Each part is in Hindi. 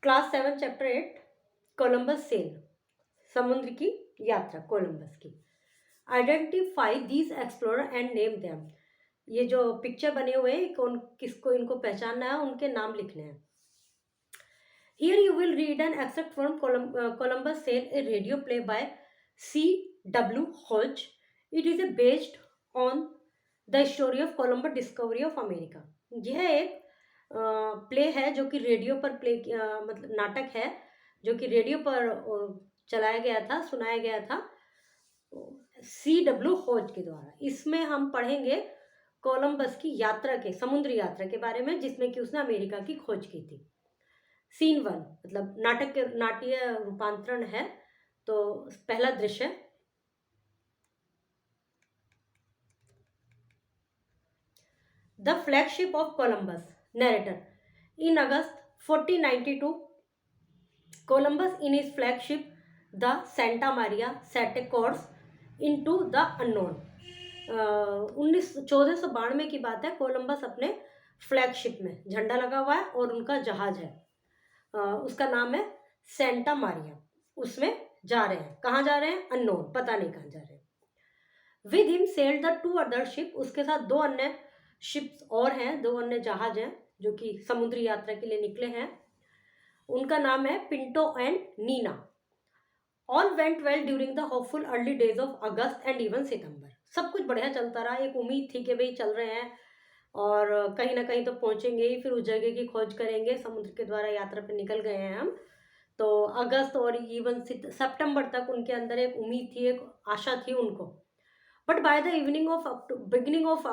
क्लास 7 चैप्टर 8 कोलंबस सेल, समुद्र की यात्रा कोलंबस की। Identify these explorer and name them. ये जो पिक्चर बने हुए हैं कौन किसको इनको पहचानना है, उनके नाम लिखने हैं। Here you will read an excerpt from Columbus Sail, a radio play by C.W. Hodge. It is based on the story of Columbus discovery of America. यह एक प्ले है जो कि रेडियो पर मतलब नाटक है जो कि रेडियो पर चलाया गया था, सुनाया गया था C.W. हॉज के द्वारा। इसमें हम पढ़ेंगे कोलंबस की यात्रा के, समुद्री यात्रा के बारे में, जिसमें कि उसने अमेरिका की खोज की थी। सीन 1 मतलब नाटक के नाट्य रूपांतरण है। तो पहला दृश्य, the flagship of Columbus. Narrator, in August 1492 Columbus in his flagship the Santa Maria set A course into the unknown. 1492 की बात है। कोलंबस अपने फ्लैगशिप में, झंडा लगा हुआ है और उनका जहाज है, उसका नाम है सेंटा मारिया। उसमें जा रहे हैं। कहाँ जा रहे हैं? अननोन, पता नहीं कहाँ जा रहे हैं। With him sailed the 2 other ship. उसके साथ 2 अन्य शिप्स और हैं, 2 अन्य जहाज हैं जो कि समुद्री यात्रा के लिए निकले हैं। उनका नाम है Pinta and Nina. All went well during the hopeful early days of August and even September. सब कुछ बढ़िया चलता रहा। एक उम्मीद थी कि भाई चल रहे हैं और कहीं ना कहीं तो पहुंचेंगे ही, फिर उस जगह की खोज करेंगे। समुद्र के द्वारा यात्रा पर निकल गए हैं हम। तो अगस्त और इवन सितंबर तक उनके अंदर एक उम्मीद थी, एक आशा थी उनको। But by the beginning of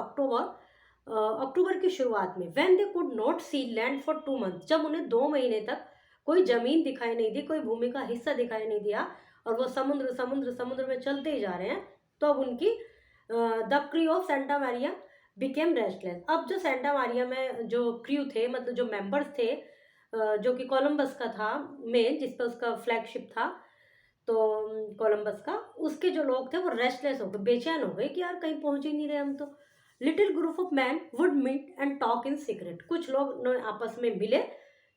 October की शुरुआत में, when they could not see land for 2 month, जब उन्हें 2 महीने तक कोई जमीन दिखाई नहीं दी, कोई भूमि का हिस्सा दिखाई नहीं दिया और वो समुद्र समुद्र समुद्र में चलते ही जा रहे हैं, तो अब उनकी the crew of Santa Maria became restless. अब जो सेंटा मारिया में जो क्रू थे, मतलब जो मेंबर्स थे, जो कि कोलंबस का था मेन, जिस पर उसका फ्लैगशिप था, तो कोलंबस का, उसके जो लोग थे वो रेस्टलेस हो गए, बेचैन हो गए कि यार कहीं पहुंच ही नहीं रहे हम तो। Little group of man would meet and talk in secret. कुछ लोग आपस में मिले,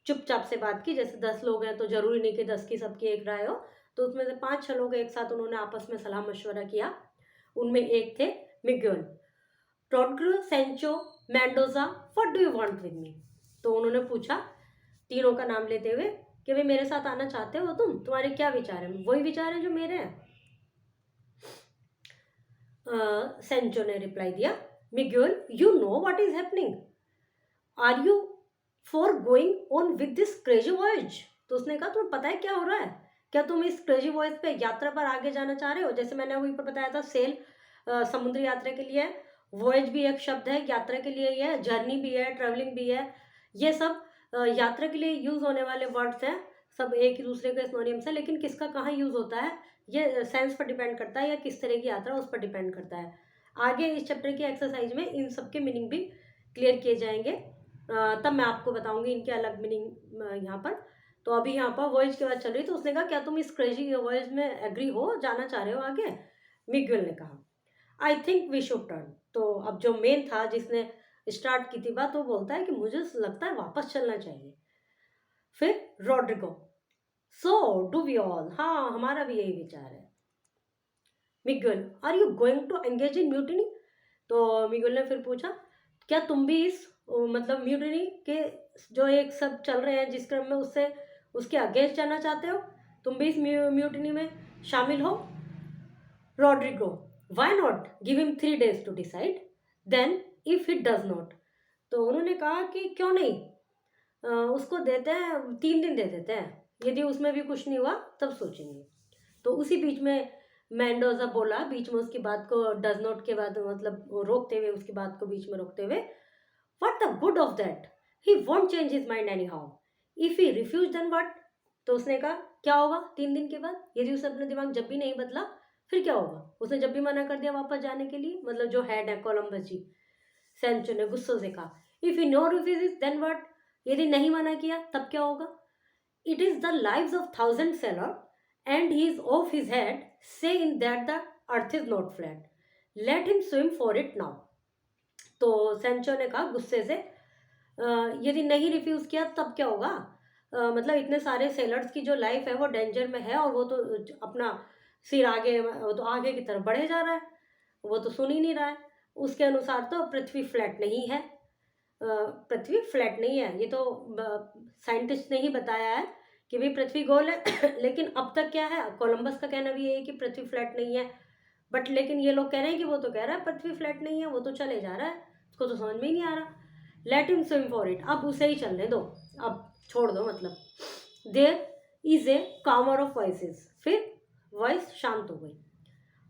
चुपचाप से बात की। जैसे 10 लोग हैं तो जरूरी नहीं कि 10 की सबकी एक राय हो, तो उसमें से 5-6 लोग एक साथ उन्होंने आपस में सलाह मशवरा किया। उनमें एक थे मिगुएल। टॉडग्रो, Sancho, Mendoza, what do you want with me. तो उन्होंने पूछा तीनों का नाम लेते हुए कि भाई मेरे साथ आना चाहते हो तुम, तुम्हारे क्या विचार हैं? वही विचार हैं जो मेरे हैं। सेंचो ने रिप्लाई दिया, Miguel, you know what is happening, are you for going on with this crazy voyage. तो उसने कहा तुम्हें पता है क्या हो रहा है? क्या तुम इस क्रेजी वॉयज पे, यात्रा पर आगे जाना चाह रहे हो? जैसे मैंने वहीं पर बताया था, सेल समुद्री यात्रा के लिए, वॉयज भी एक शब्द है, यात्रा के लिए ही है, जर्नी भी है, ट्रेवलिंग भी है। ये सब यात्रा के लिए यूज होने वाले वर्ड्स हैं, सब एक ही दूसरे के सिनोनिम्स है, लेकिन किसका कहाँ यूज होता है ये सेंस पर डिपेंड करता है, या किस तरह की यात्रा उस पर डिपेंड करता है। आगे इस चैप्टर की एक्सरसाइज में इन सब के मीनिंग भी क्लियर किए जाएंगे, तब मैं आपको बताऊंगी इनके अलग मीनिंग यहाँ पर। तो अभी यहाँ पर वॉयज की बात चल रही, तो उसने कहा क्या तुम इस क्रेजी वॉयज में एग्री हो, जाना चाह रहे हो आगे? मिगुएल ने कहा, I think we should turn. तो अब जो मेन था, जिसने स्टार्ट की थी बात, वो बोलता है कि मुझे लगता है वापस चलना चाहिए। फिर Rodrigo, so do we all, हाँ हमारा भी यही विचार है। Miguel, are you going to engage in mutiny. तो मिगुएल ने फिर पूछा क्या तुम भी इस मतलब म्यूटिनी के जो एक सब चल रहे हैं जिस क्रम में, उससे उसके अगेंस्ट जाना चाहते हो? तुम भी इस म्यूटिनी में शामिल हो? Rodrigo, why not give him 3 days to decide, then if it does not. तो उन्होंने कहा कि क्यों नहीं, उसको देते हैं 3 दिन दे देते हैं, यदि उसमें भी कुछ नहीं हुआ तब सोचेंगे। तो उसी बीच में मेंडोजा बोला, बीच में उसकी बात को, डज नॉट के बाद मतलब रोकते हुए, उसकी बात को बीच में रोकते हुए, what the good of that, he won't change his mind anyhow, if he refuse then what. तो उसने कहा क्या होगा 3 दिन के बाद, यदि उसे अपना दिमाग जब भी नहीं बदला फिर क्या होगा? उसने जब भी मना कर दिया वापस जाने के लिए, मतलब जो हेड है कोलंबस जी, सेंचो ने गुस्सों से कहा, if he no refuse then what, यदि नहीं मना किया तब क्या होगा? It is the lives of 1000 sailor and he is off his head, say in that the earth is not flat, let him swim for it now. तो सेंचो ने कहा गुस्से से, यदि नहीं रिफ्यूज किया तब क्या होगा? मतलब इतने सारे सेलर्स की जो लाइफ है वो डेंजर में है, और वो तो अपना सिर आगे, वो तो आगे की तरफ बढ़े जा रहा है, वो तो सुन ही नहीं रहा है। उसके अनुसार तो पृथ्वी फ्लैट नहीं है, पृथ्वी फ्लैट नहीं है, ये तो साइंटिस्ट ने ही बताया है कि भाई पृथ्वी गोल है। लेकिन अब तक क्या है, कोलंबस का कहना भी ये है कि पृथ्वी फ्लैट नहीं है, बट लेकिन ये लोग कह रहे हैं कि वो तो कह रहा है पृथ्वी फ्लैट नहीं है, वो तो चले जा रहा है, उसको तो समझ में ही नहीं आ रहा। Late him swim for it, अब उसे ही चलने दो, अब छोड़ दो मतलब। देयर इज ए कामर ऑफ वॉइसेस, फिर वॉइस शांत हो गई।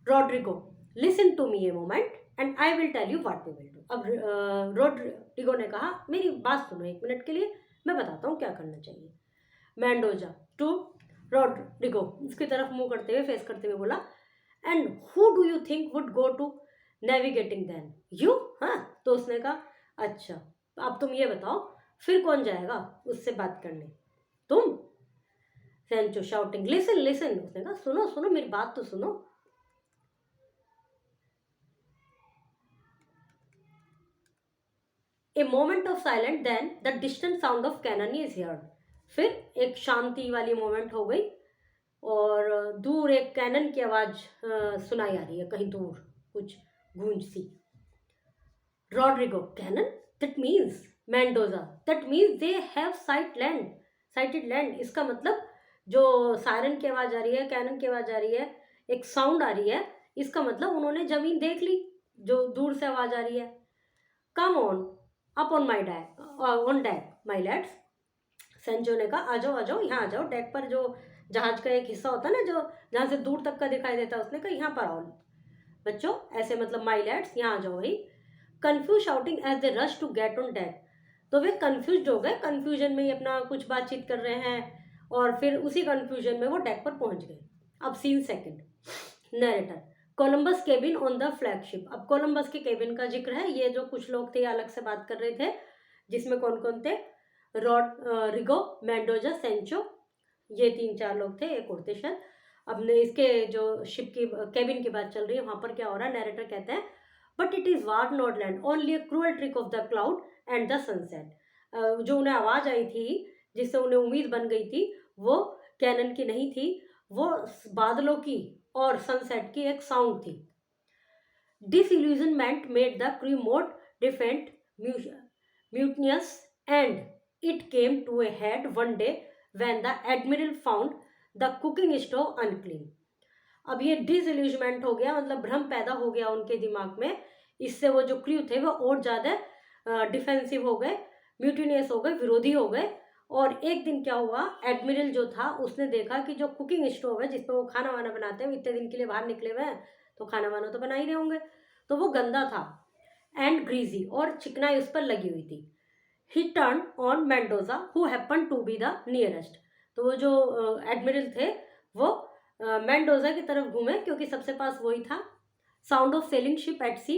Rodrigo, listen to me a moment and I will tell you what we will do. अब रॉड्रिगो ने कहा मेरी बात सुनो एक मिनट के लिए, मैं बताता हूँ क्या करना चाहिए। मैंडोजा टू रॉड्रिगो, उसकी तरफ मुंह करते हुए, फेस करते हुए बोला, and who do you think would go to navigating then? You. हाँ, तो उसने कहा अच्छा, अब तुम ये बताओ फिर कौन जाएगा उससे बात करने? तुम। सेंचो शाउटिंग, लिसन लिसन, उसने कहा सुनो सुनो, मेरी बात तो सुनो। A moment of silent, then the distant sound of cannon is heard. फिर एक शांति वाली मोमेंट हो गई, और दूर एक कैनन की आवाज सुनाई आ रही है, कहीं दूर कुछ गूंज सी। Rodrigo, cannon, that means Mendoza, that means they have sighted land. इसका मतलब जो सायरन की आवाज आ रही है, कैनन की आवाज आ रही है, एक साउंड आ रही है, इसका मतलब उन्होंने जमीन देख ली जो दूर से आवाज आ रही है। Come on up on my deck, on deck my let's. Sancho ने कहा आ जाओ यहाँ आ जाओ, डेक पर जो जहाज का एक हिस्सा होता है ना जो जहाँ से दूर तक का दिखाई देता है, उसने कहा यहाँ पर आओ बच्चों, ऐसे मतलब माई लेट्स, यहाँ आ जाओ भाई। Confuse shouting as they rush to get on deck, तो वे कंफ्यूज हो गए, कंफ्यूजन में ही अपना कुछ बातचीत कर रहे हैं, और फिर उसी कंफ्यूजन में वो डेक पर पहुंच गए। अब scene second. Narrator, Columbus cabin on the flagship. अब कोलंबस के केबिन का जिक्र है, ये जो कुछ लोग थे अलग से बात कर रहे थे, जिसमें कौन कौन थे, रॉड्रिगो, मेंडोजा, सेंचो, ये 3-4 लोग थे, एक और थे शायद। अब इसके जो शिप की केबिन की बात चल रही है, वहां पर क्या हो रहा है, नरेटर कहते हैं but it is war not land, only a cruel trick of the cloud and the sunset. जो उन्हें आवाज आई थी, जिससे उन्हें उम्मीद बन गई थी, वो कैनन की नहीं थी, वो बादलों की और सनसेट की एक साउंड थी। Disillusionment made the crew more different, mutinous, and it came to a head one day when the admiral found the cooking stove unclean. अब ये डिसइल्यूजमेंट हो गया, मतलब भ्रम पैदा हो गया उनके दिमाग में, इससे वो जो क्रू थे वो और ज़्यादा डिफेंसिव हो गए, म्यूटिनियस हो गए, विरोधी हो गए। और एक दिन क्या हुआ, एडमिरल जो था उसने देखा कि जो कुकिंग स्टोव है जिसपे वो खाना वाना बनाते हैं, इतने दिन के लिए बाहर निकले हुए हैं तो खाना वाना तो बना ही रहे होंगे, तो वो गंदा था एंड ग्रीजी, और चिकनाई उस पर लगी हुई थी। He turn on Mendoza who happen to be the nearest, तो वो जो एडमिरल थे वो मेंडोजा की तरफ घूमे क्योंकि सबसे पास वही था। Sound of sailing ship at sea,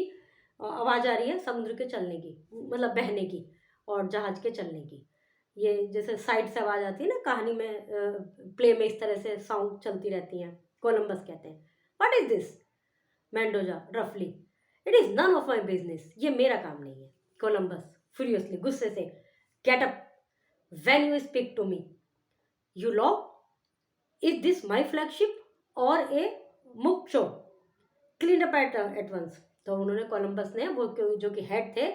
आवाज आ रही है समुद्र के चलने की, मतलब बहने की और जहाज के चलने की। ये जैसे साइड से आवाज आती है ना कहानी में, प्ले में इस तरह से साउंड चलती रहती हैं। कोलंबस कहते हैं व्हाट इज दिस? मेंडोजा रफली, it is none of my business, ये मेरा काम नहीं है। कोलंबस फ्यूरियसली, गुस्से से, get up when you speak to me, you lout, is this my flagship or a mock show, clean up at once. तो उन्होंने, कोलंबस ने, वो जो कि हेड थे,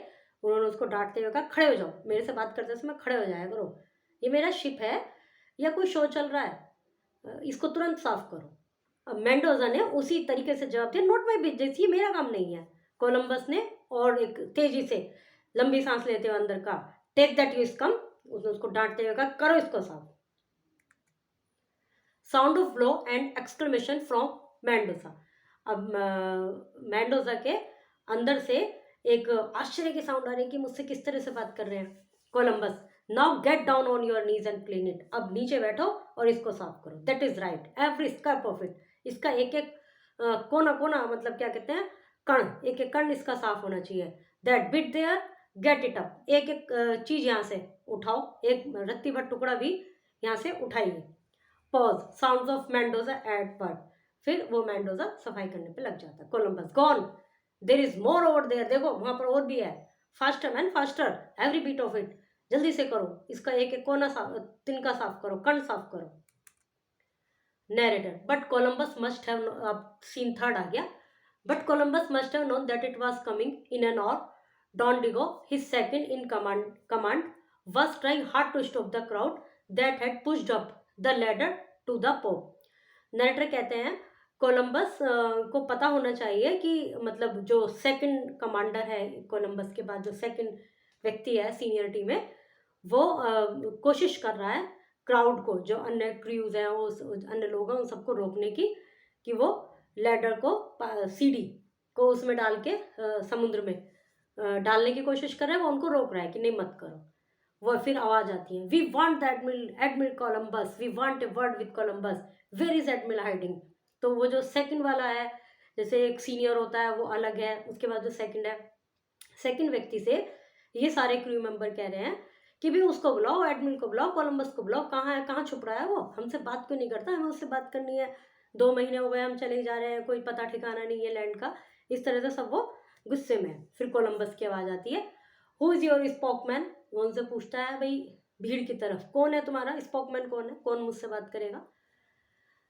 उन्होंने उसको डांटते हुए कहा खड़े हो जाओ, मेरे से बात करते समय खड़े हो जाया करो, ये मेरा शिप है या कोई शो चल रहा है, इसको तुरंत साफ करो। अब मेंडोजा ने उसी तरीके से जवाब दिया, नॉट माई बिजनेस, ये मेरा काम नहीं है। कोलंबस ने और एक तेजी से लंबी सांस लेते हुए अंदर कहा, टेक दैट यूज कम, उसने उसको डांटते हुए कहा करो इसको साफ। Sound of blow and exclamation from Mendoza. अब मेंडोजा के अंदर से एक आश्चर्य की साउंड आ रही है कि मुझसे किस तरह से बात कर रहे हैं। Columbus, now get down on your knees and clean it, अब नीचे बैठो और इसको साफ करो। That is right, every scrap of it, इसका एक एक कोना कोना, मतलब क्या कहते हैं, कण, एक एक कण इसका साफ होना चाहिए। That bit there, get it up, एक एक चीज यहाँ से उठाओ, एक रत्ती भर टुकड़ा भी यहाँ से उठाइए। Pause, sounds of Mendoza at word, फिर वो मेंडोजा सफाई करने पे लग जाता है। Columbus, gone, there is more over there, देखो वहां पर और भी है, faster man faster, every beat of it, जल्दी से करो, इसका एक एक कोना साफ, तिनका साफ करो, कण साफ करो। Narrator, but Columbus must have, अब सीन थर्ड आ गया। But Columbus must have known that it was coming in an hour. Don Diego, his second in command was trying hard to stop the crowd that had pushed up the ladder to the pope. Narrator कहते हैं कोलंबस को पता होना चाहिए कि मतलब जो सेकंड कमांडर है, कोलंबस के बाद जो सेकंड व्यक्ति है सीनियरिटी में, वो कोशिश कर रहा है क्राउड को, जो अन्य क्रूज हैं, वो अन्य लोग हैं, उन सबको रोकने की, कि वो लैडर को, सीढ़ी को उसमें डाल के समुद्र में डालने की कोशिश कर रहा है। वो उनको रोक रहा है कि नहीं मत करो। वो फिर आवाज आती है, we want the admiral Columbus, we want a word with Columbus, where is admiral hiding. तो वो जो सेकंड वाला है, जैसे एक सीनियर होता है वो अलग है, उसके बाद जो सेकंड है, सेकंड व्यक्ति से ये सारे क्रू मेंबर कह रहे हैं कि भी उसको बुलाओ, एडमिरल को बुलाओ, कोलंबस को बुलाओ, कहाँ है, कहाँ छुप रहा है वो, हमसे बात क्यों नहीं करता, हमें उससे बात करनी है, 2 महीने हो गए हम चले जा रहे हैं, कोई पता ठिकाना नहीं है लैंड का। इस तरह से सब वो गुस्से में है। फिर कोलंबस की आवाज आती है, हु इज योर स्पोकमैन। वो उनसे पूछता है, भाई भीड़ की तरफ कौन है तुम्हारा स्पोकमैन, कौन है, कौन मुझसे बात करेगा।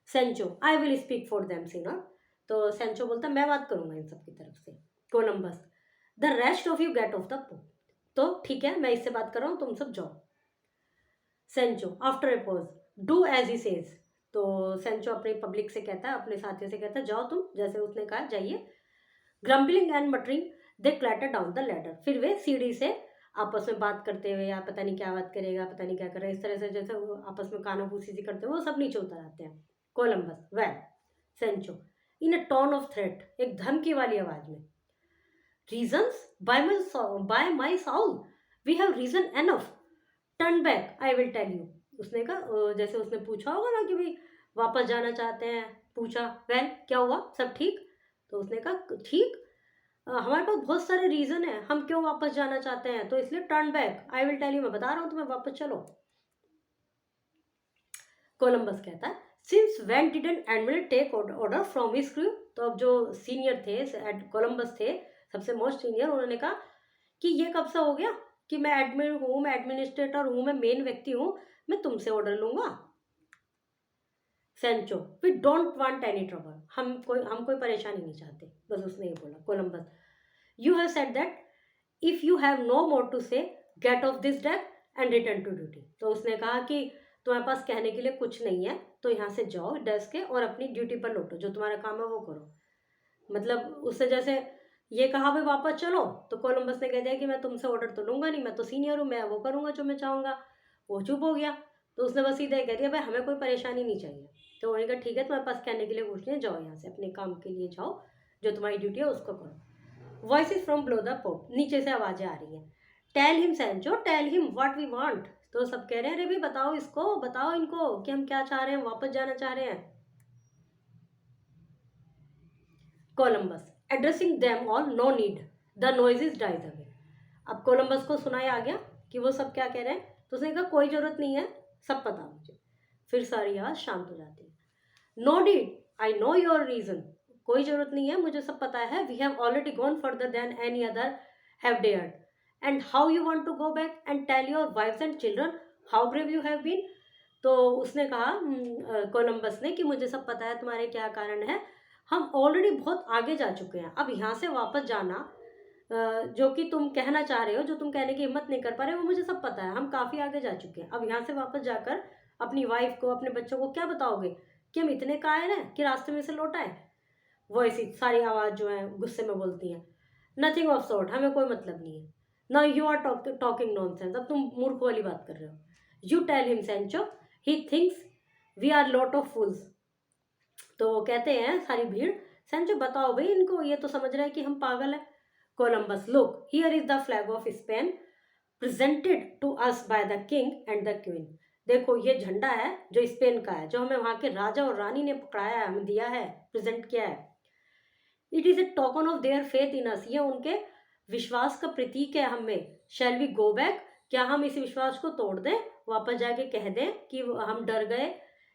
Sancho, I will speak for them senor. तो सेंचो बोलता है, मैं बात करूंगा इन सब की तरफ से। Columbus, the rest of you get of the pope. तो ठीक है, मैं इससे बात कर रहा हूँ, तुम सब जाओ। Sancho, after a pause, do as he says. तो सेंचो अपने पब्लिक से कहता है, अपने साथियों से कहता है, जाओ तुम जैसे उसने कहा, जाइए। Grumbling and muttering they clatter down the ladder. फिर वे सीढ़ी से आपस में बात करते हुए, या पता नहीं क्या बात करेगा, पता नहीं क्या कर रहे हैं, इस तरह से जैसे वो आपस में कानाफूसी सी करते हुए वो सब नीचे उतर आते हैं। Columbus, well. Sancho, in a tone of threat, एक धमकी वाली आवाज में, reasons by my soul, we have reason enough, turn back, I will tell you. उसने कहा, जैसे उसने पूछा होगा ना कि भाई वापस जाना चाहते हैं, पूछा, वेल क्या हुआ, सब ठीक। तो उसने कहा, ठीक, हमारे पास बहुत सारे रीजन है हम क्यों वापस जाना चाहते हैं, तो इसलिए turn back, I will tell you, मैं बता रहा हूं तुम्हें, वापस चलो। कोलंबस कहता है, since when didn't admiral take order from his crew. तो अब जो सीनियर थे, कोलंबस थे सबसे मोस्ट सीनियर, उन्होंने कहा कि ये कब से हो गया कि मैं एडमिरल हूँ, मैं एडमिनिस्ट्रेटर हूँ, मैं मेन व्यक्ति हूँ, मैं तुमसे ऑर्डर लूंगा। Sancho, we don't want any trouble, हम कोई परेशानी नहीं चाहते, बस उसने ये बोला। Columbus, you have said that if you have no more to say, get off this deck and return to duty. तो उसने कहा कि तुम्हारे पास कहने के लिए कुछ नहीं है, तो यहाँ से जाओ डेस्क के और अपनी ड्यूटी पर लौटो, जो तुम्हारा काम है वो करो। मतलब उससे जैसे ये कहा भाई वापस चलो, तो कोलंबस ने कह दिया कि मैं तुमसे ऑर्डर तो लूंगा नहीं, मैं तो सीनियर हूँ, मैं वो करूंगा जो मैं चाहूंगा। वो चुप हो गया। तो उसने बस सीधे कह दिया, भाई हमें कोई परेशानी नहीं चाहिए। तो उन्होंने कहा, ठीक है, तुम्हारे पास कहने के लिए कुछ नहीं, जाओ यहाँ से, अपने काम के लिए जाओ, जो तुम्हारी ड्यूटी है उसको करो। Voice from below the poop, नीचे से आवाजें आ रही हैं, tell him Sancho, tell him what we want. तो सब कह रहे हैं, अरे भी बताओ इसको, बताओ इनको कि हम क्या चाह रहे हैं, वापस जाना चाह रहे हैं। Columbus, addressing them all, no need, the noises dies away. अब कोलंबस को सुनाया आ गया कि वो सब क्या कह रहे हैं, तो उसने कहा कोई जरूरत नहीं है, सब पता मुझे। फिर सारी आवाज शांत हो जाती है। No need, I know your reason, कोई जरूरत नहीं है, मुझे सब पता है, we have already gone further than any other have dared, and how you want to go back and tell your wifes and children how brave you have been. तो उसने कहा, कोलंबस ने, कि मुझे सब पता है तुम्हारे क्या कारण है, हम ऑलरेडी बहुत आगे जा चुके हैं, अब यहाँ से वापस जाना, जो कि तुम कहना चाह रहे हो, जो तुम कहने की हिम्मत नहीं कर पा रहे, वो मुझे सब पता है, हम काफ़ी आगे जा चुके हैं। अब यहाँ से वापस जाकर अपनी वाइफ को, अपने बच्चों को क्या बताओगे कि हम इतने कायर हैं कि रास्ते में से लौट आए। वो ऐसी सारी आवाज़ जो है गुस्से में बोलती हैं, नथिंग ऑफ सॉर्ट, हमें कोई मतलब नहीं है, ना यू आर टॉकिंग नॉनसेंस, अब तुम मूर्ख वाली बात कर रहे हो। You tell him Sancho, he thinks we are lot of fools. तो वो कहते हैं सारी भीड़, सेंचो बताओ भाई इनको, ये तो समझ रहे हैं कि हम पागल हैं। Columbus, look here is the flag of Spain presented to us by the king and the queen. देखो ये झंडा है जो स्पेन का है, जो हमें वहां के राजा और रानी ने पकड़ाया है, हमें दिया है, प्रेजेंट किया है। It is a token of their faith in us, ये उनके विश्वास का प्रतीक है हमें। शैल वी गो बैक, क्या हम इस विश्वास को तोड़ दें, वापस जाके कह दें कि हम डर गए।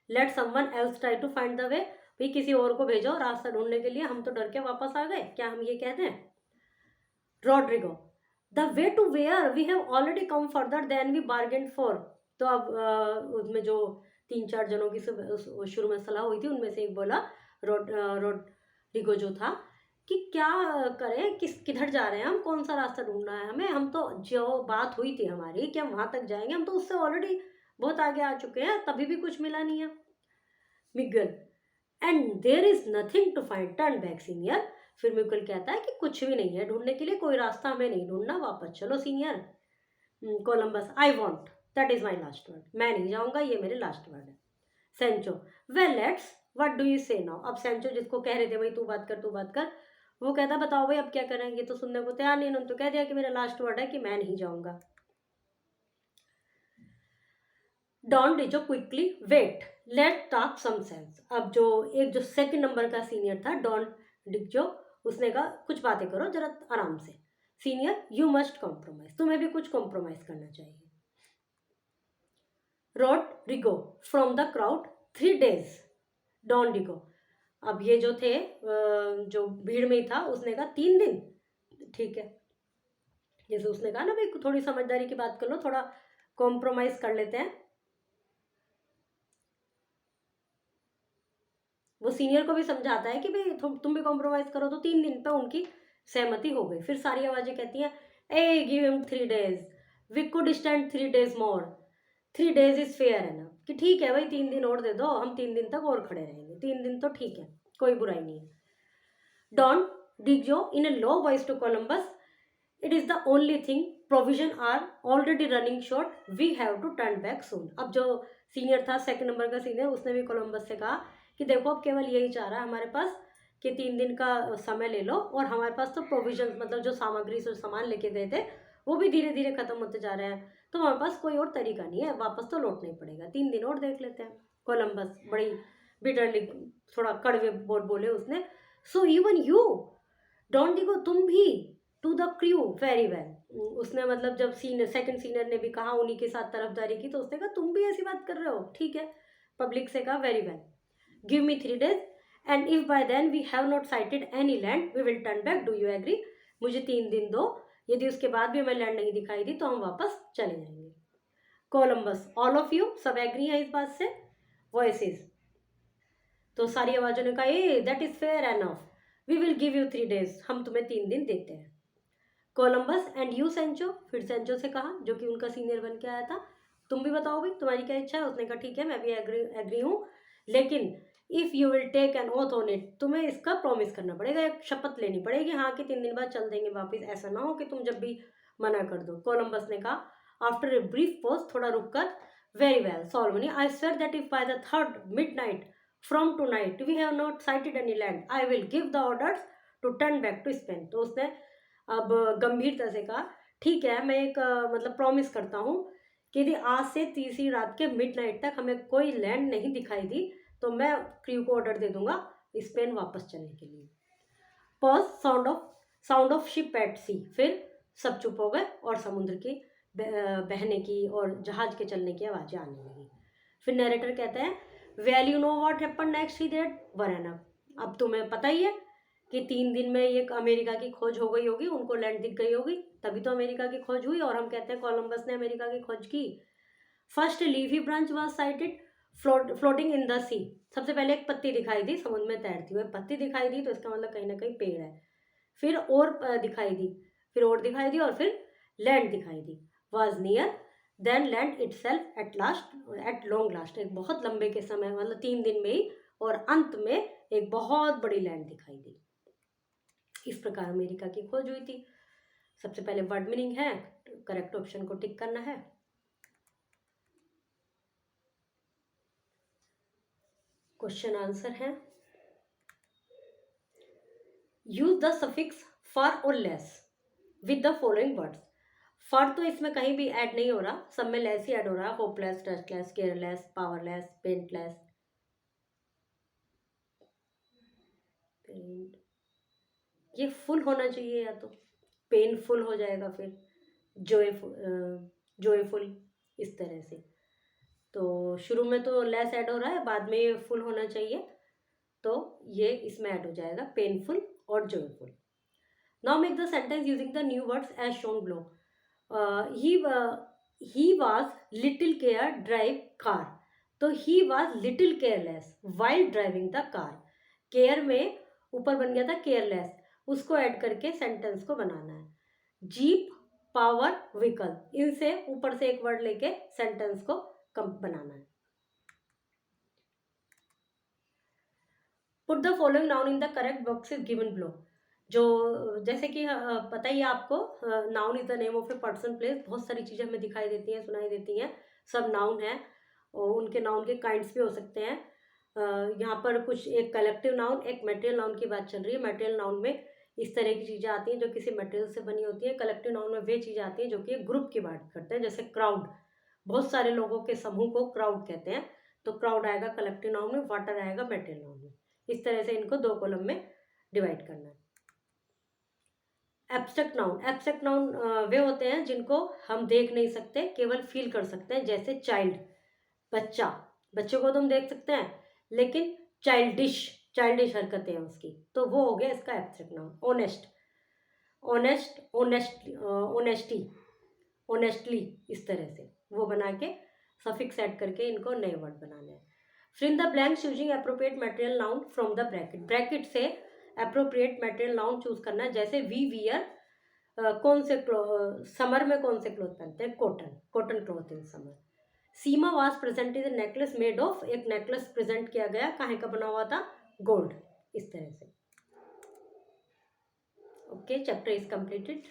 Let someone else try to find the way, भाई किसी और को भेजो रास्ता ढूंढने के लिए, हम तो डर के वापस आ गए, क्या हम ये कह दें। Rodrigo, the way to where we have already come further than we bargain for. तो अब उसमें जो 3-4 जनों की शुरू में सलाह हुई थी, उनमें से एक बोला, रोड्रिगो जो था, कि क्या करें, किधर जा रहे हैं हम, कौन सा रास्ता ढूंढना है हमें, हम तो जो बात हुई थी हमारी कि हम वहां तक जाएंगे, हम तो उससे ऑलरेडी बहुत आगे आ चुके हैं, तभी भी कुछ मिला नहीं है। Miguel, and there is nothing to find, turn back senior. फिर मिगल कहता है कि कुछ भी नहीं है ढूंढने के लिए, कोई रास्ता हमें नहीं ढूंढना, वापस चलो senior. Columbus, I want, that is my last word, मैं नहीं जाऊंगा, ये मेरे लास्ट वर्ड है। Sancho, well let's, what do you से नाउ। अब सेंचो जिसको कह रहे थे भाई तू बात कर तू बात कर, वो कहता बताओ भाई अब क्या करेंगे, तो सुनने को तैयार नहीं, उन्होंने तो कह दिया कि मेरा लास्ट वर्ड है कि मैं नहीं जाऊंगा। Don Diego quickly, wait, let talk some sense. अब जो सेकंड नंबर का सीनियर था डॉन डिजो, उसने कहा कुछ बातें करो जरा आराम से। सीनियर, यू मस्ट कॉम्प्रोमाइज, तुम्हें भी कुछ कॉम्प्रोमाइज करना चाहिए। Rodrigo, from the crowd 3 days। Don Diego, अब ये जो थे जो भीड़ में ही था, उसने कहा 3 दिन, ठीक है। जैसे उसने कहा ना भाई थोड़ी समझदारी की बात कर लो, थोड़ा कॉम्प्रोमाइज कर लेते हैं। वो सीनियर को भी समझाता है कि भाई तुम भी कॉम्प्रोमाइज करो, तो 3 दिन पे उनकी सहमति हो गई। फिर सारी आवाजें कहती हैं, ah give him 3 days, we could stand 3 days more, 3 days is fair है ना, कि ठीक है भाई 3 दिन और दे दो, हम 3 दिन तक और खड़े रहेंगे, 3 दिन तो ठीक है, कोई बुराई नहीं है। Don Diego in a low voice to Columbus, it is the only thing, provision are already running short, we have to turn back soon। अब जो सीनियर था, सेकंड नंबर का सीनियर, उसने भी कोलंबस से कहा कि देखो अब केवल यही चाह रहा है हमारे पास कि 3 दिन का समय ले लो, और हमारे पास तो प्रोविजन, मतलब जो सामग्री से सामान लेके गए थे वो भी धीरे धीरे खत्म होते जा रहे हैं, तो हमारे पास कोई और तरीका नहीं है, वापस तो लौटना ही पड़ेगा, 3 दिन और देख लेते हैं। कोलंबस बड़ी बिटरली, थोड़ा कड़वे बोले उसने, so even you don't Diego, तुम भी, to the crew very well. उसने मतलब जब सेकंड सीनियर ने भी कहा, उन्हीं के साथ तरफदारी की, तो उसने कहा तुम भी ऐसी बात कर रहे हो, ठीक है। पब्लिक से कहा very well, give me 3 days, and if by then we have not sighted any land we will turn back, do you agree. मुझे 3 दिन दो, यदि उसके बाद भी हमें लैंड नहीं दिखाई दी तो हम वापस चले जाएंगे। कोलंबस, ऑल ऑफ यू, सब एग्री हैं इस बात से। वॉइसेस, तो सारी आवाजों ने कहा ah that is fair enough, we will give you 3 days, हम तुम्हें 3 दिन देते हैं। कोलंबस, एंड यू सेंचो, फिर सेंचो से कहा जो कि उनका सीनियर बन के आया था, तुम भी बताओ भाई तुम्हारी क्या इच्छा है। उसने कहा ठीक है मैं भी एग्री हूँ, लेकिन if you will take an oath on it, तुम्हें इसका प्रॉमिस करना पड़ेगा, एक शपथ लेनी पड़ेगी, हाँ कि 3 दिन बाद चल देंगे वापस, ऐसा ना हो कि तुम जब भी मना कर दो। कोलंबस ने कहा आफ्टर ए ब्रीफ पॉज, थोड़ा रुक कर, वेरी वेल सॉल्वनी, I swear that if by the 3rd midnight from tonight we have not sighted any land, I will give the orders to turn back to Spain. तो उसने अब गंभीरता से कहा ठीक है, मैं एक मतलब प्रॉमिस करता हूँ कि यदि आज से तीसरी रात के मिडनाइट तक हमें कोई लैंड नहीं दिखाई दी तो मैं क्रू को ऑर्डर दे दूंगा स्पेन वापस चलने के लिए। Pause, sound of ship at sea, फिर सब चुप हो गए और समुद्र की बहने की और जहाज के चलने की आवाज़ें आने लगी। फिर नरेटर कहते हैं well you know what happened next, he that वरना, अब तुम्हें पता ही है कि 3 दिन में ये अमेरिका की खोज हो गई होगी, उनको लैंड दिख गई होगी, तभी तो अमेरिका की खोज हुई, और हम कहते हैं कोलंबस ने अमेरिका की खोज की। First leafy branch was sighted floating in the sea, सबसे पहले एक पत्ती दिखाई दी समुद्र में तैरती हुई, पत्ती दिखाई दी तो इसका मतलब कहीं ना कहीं पेड़ है। फिर और दिखाई दी, फिर और दिखाई दी, और फिर लैंड दिखाई दी। Was near then land itself at last, at long last, एक बहुत लंबे के समय, मतलब 3 दिन में ही, और अंत में एक बहुत बड़ी लैंड दिखाई दी। इस प्रकार अमेरिका की खोज हुई थी। सबसे पहले वर्ड मीनिंग है, करेक्ट ऑप्शन को टिक करना है। क्वेश्चन आंसर है, यूज द सफिक्स फॉर और less with the following words. For तो इसमें कहीं भी ऐड नहीं हो रहा, सब में लेस ही ऐड हो रहा है, होपलेस, ट्रस्टलेस, केयरलेस, पावरलेस, पेंटलेस, ये फुल होना चाहिए, या तो पेनफुल हो जाएगा, फिर जॉयफुल, इस तरह से। तो शुरू में तो लेस ऐड हो रहा है, बाद में ये फुल होना चाहिए, तो ये इसमें ऐड हो जाएगा पेनफुल और joyful. Now make the sentence using the new words as shown below. He was little care drive car. तो he was little careless while driving the car. Care में ऊपर बन गया था केयरलेस, उसको ऐड करके सेंटेंस को बनाना है. जीप, पावर, व्हीकल, इनसे ऊपर से एक वर्ड लेके सेंटेंस को बनाना है. Put the following noun in the correct boxes given below. जो जैसे कि पता ही है आपको, noun is the name of a person place. बहुत सारी चीज़ें हमें दिखाई देती हैं, सुनाई देती हैं, सब नाउन है और उनके नाउन के काइंड्स भी हो सकते हैं. यहाँ पर कुछ एक कलेक्टिव नाउन, एक मटेरियल नाउन की बात चल रही है. मटेरियल नाउन में इस तरह की चीज़ें आती हैं जो किसी मटेरियल से बनी होती है. कलेक्टिव नाउन में वे चीज़ें आती हैं जो कि ग्रुप की बात करते हैं, जैसे क्राउड. बहुत सारे लोगों के समूह को क्राउड कहते हैं, तो क्राउड आएगा कलेक्टिव नाउन में, वाटर आएगा मटेरियल नाउन में. इस तरह से इनको दो कॉलम में डिवाइड करना है. Abstract noun. एब्स्ट्रैक्ट नाउन वे होते हैं जिनको हम देख नहीं सकते, केवल फील कर सकते हैं. जैसे चाइल्ड, बच्चा. बच्चे को तो हम देख सकते हैं, लेकिन चाइल्डिश हरकतें हैं उसकी, तो वो हो गया इसका एब्स्ट्रैक्ट नाउन. ऑनेस्ट, ऑनेस्टली, इस तरह से वो बना के सफिक्स ऐड करके इनको नए वर्ड बनाने हैं. Fill in the blanks using appropriate material noun from the bracket. Bracket से अप्रोप्रिएट मटेरियल नाउन चूज करना है. जैसे वी वियर, कौन से समर में कौन से क्लोथ पहनते हैं, cotton cloth in summer. Seema was present is necklace made of. एक नेकलेस प्रेजेंट किया गया, काहे का बना हुआ था, गोल्ड. इस तरह से. Okay, chapter is completed.